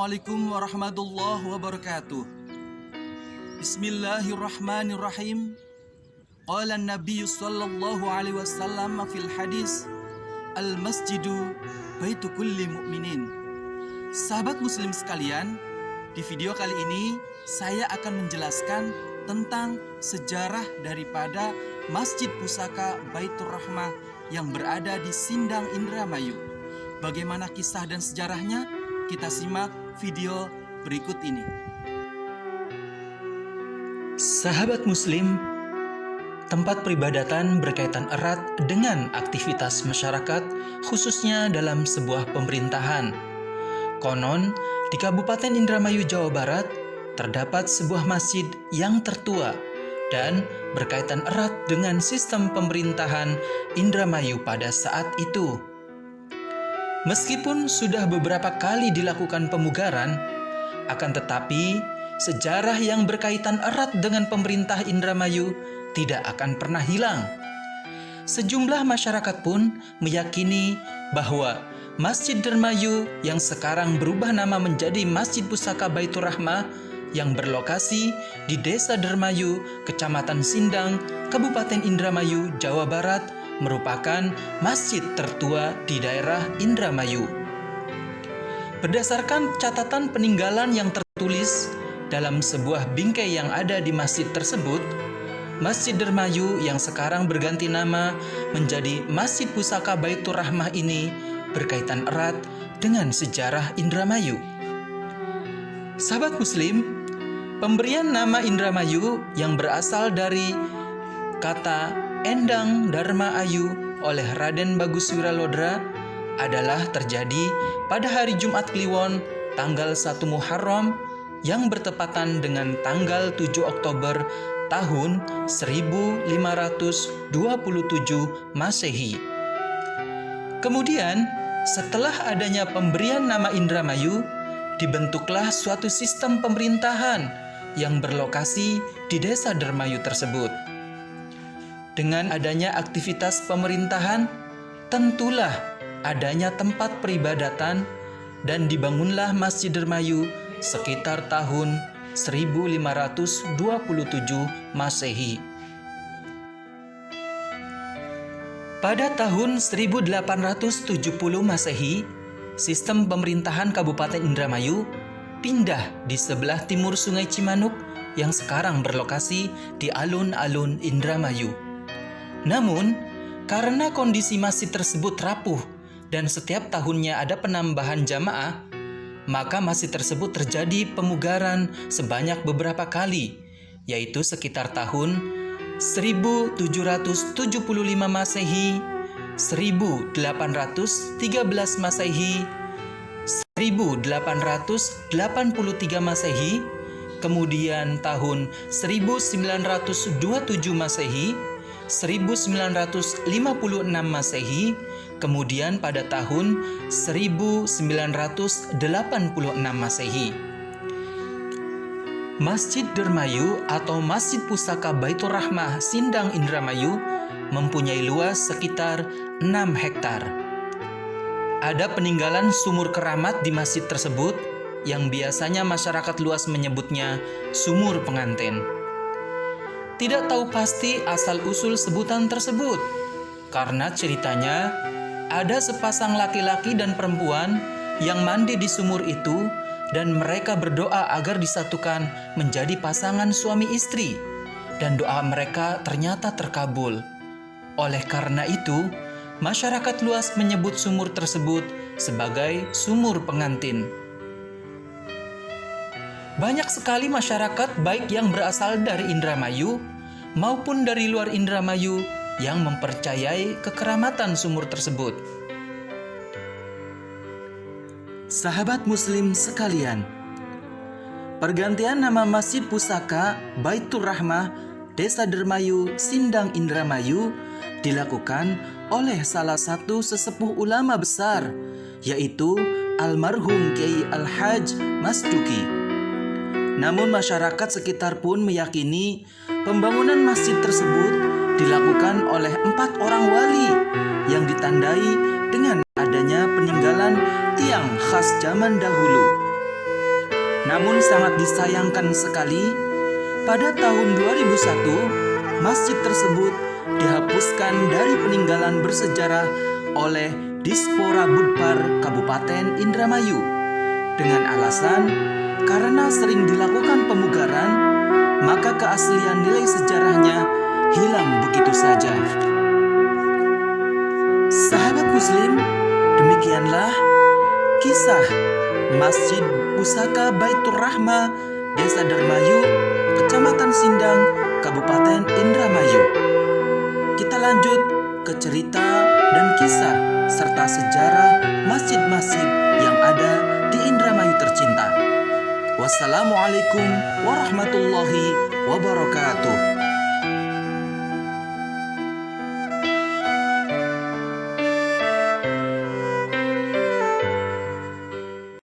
Assalamualaikum warahmatullahi wabarakatuh. Bismillahirrahmanirrahim. Qala an-nabiy sallallahu alaihi wasallam fil hadis, al-masjidu baitu kulli mu'minin. Sahabat muslim sekalian, di video kali ini saya akan menjelaskan tentang sejarah daripada Masjid Pusaka Baitur Rahmah yang berada di Sindang Indramayu. Bagaimana kisah dan sejarahnya? Kita simak video berikut ini. Sahabat muslim, tempat peribadatan berkaitan erat dengan aktivitas masyarakat, khususnya dalam sebuah pemerintahan. Konon, di Kabupaten Indramayu, Jawa Barat, terdapat sebuah masjid yang tertua dan berkaitan erat dengan sistem pemerintahan Indramayu pada saat itu. Meskipun sudah beberapa kali dilakukan pemugaran, akan tetapi sejarah yang berkaitan erat dengan pemerintah Indramayu tidak akan pernah hilang. Sejumlah masyarakat pun meyakini bahwa Masjid Indramayu yang sekarang berubah nama menjadi Masjid Pusaka Baitur Rahmah yang berlokasi di Desa Indramayu, Kecamatan Sindang, Kabupaten Indramayu, Jawa Barat, merupakan masjid tertua di daerah Indramayu. Berdasarkan catatan peninggalan yang tertulis dalam sebuah bingkai yang ada di masjid tersebut, Masjid Indramayu yang sekarang berganti nama menjadi Masjid Pusaka Baitur Rahmah ini berkaitan erat dengan sejarah Indramayu. Sahabat muslim, pemberian nama Indramayu yang berasal dari kata Endang Dharma Ayu oleh Raden Bagus Wiralodra adalah terjadi pada hari Jumat Kliwon tanggal 1 Muharram yang bertepatan dengan tanggal 7 Oktober tahun 1527 Masehi. Kemudian, setelah adanya pemberian nama Indramayu, dibentuklah suatu sistem pemerintahan yang berlokasi di Desa Indramayu tersebut. Dengan adanya aktivitas pemerintahan, tentulah adanya tempat peribadatan dan dibangunlah Masjid Indramayu sekitar tahun 1527 Masehi. Pada tahun 1870 Masehi, sistem pemerintahan Kabupaten Indramayu pindah di sebelah timur Sungai Cimanuk yang sekarang berlokasi di alun-alun Indramayu. Namun, karena kondisi masjid tersebut rapuh dan setiap tahunnya ada penambahan jamaah, maka masjid tersebut terjadi pemugaran sebanyak beberapa kali, yaitu sekitar tahun 1775 Masehi, 1813 Masehi, 1883 Masehi, kemudian tahun 1927 Masehi, 1956 Masehi, kemudian pada tahun 1986 Masehi. Masjid Indramayu atau Masjid Pusaka Baitur Rahmah Sindang Indramayu mempunyai luas sekitar 6 hektar. Ada peninggalan sumur keramat di masjid tersebut yang biasanya masyarakat luas menyebutnya sumur pengantin. Tidak tahu pasti asal-usul sebutan tersebut, karena ceritanya ada sepasang laki-laki dan perempuan yang mandi di sumur itu dan mereka berdoa agar disatukan menjadi pasangan suami istri, dan doa mereka ternyata terkabul. Oleh karena itu, masyarakat luas menyebut sumur tersebut sebagai sumur pengantin. Banyak sekali masyarakat baik yang berasal dari Indramayu maupun dari luar Indramayu yang mempercayai kekeramatan sumur tersebut. Sahabat muslim sekalian, pergantian nama Masjid Pusaka Baitur Rahmah Desa Indramayu Sindang Indramayu dilakukan oleh salah satu sesepuh ulama besar, yaitu almarhum Kiai Al-Hajj Masduki. Namun masyarakat sekitar pun meyakini pembangunan masjid tersebut dilakukan oleh 4 orang wali yang ditandai dengan adanya peninggalan tiang khas zaman dahulu. Namun sangat disayangkan sekali, pada tahun 2001, masjid tersebut dihapuskan dari peninggalan bersejarah oleh Dispora Budpar Kabupaten Indramayu dengan alasan karena sering dilakukan pemugaran, maka keaslian nilai sejarahnya hilang begitu saja. Sahabat Muslim, demikianlah kisah Masjid Pusaka Baitur Rahmah, Desa Dermayu, Kecamatan Sindang, Kabupaten Indramayu. Kita lanjut ke cerita dan kisah serta sejarah masjid-masjid yang ada di Indramayu tercinta. Wassalamualaikum warahmatullahi wabarakatuh.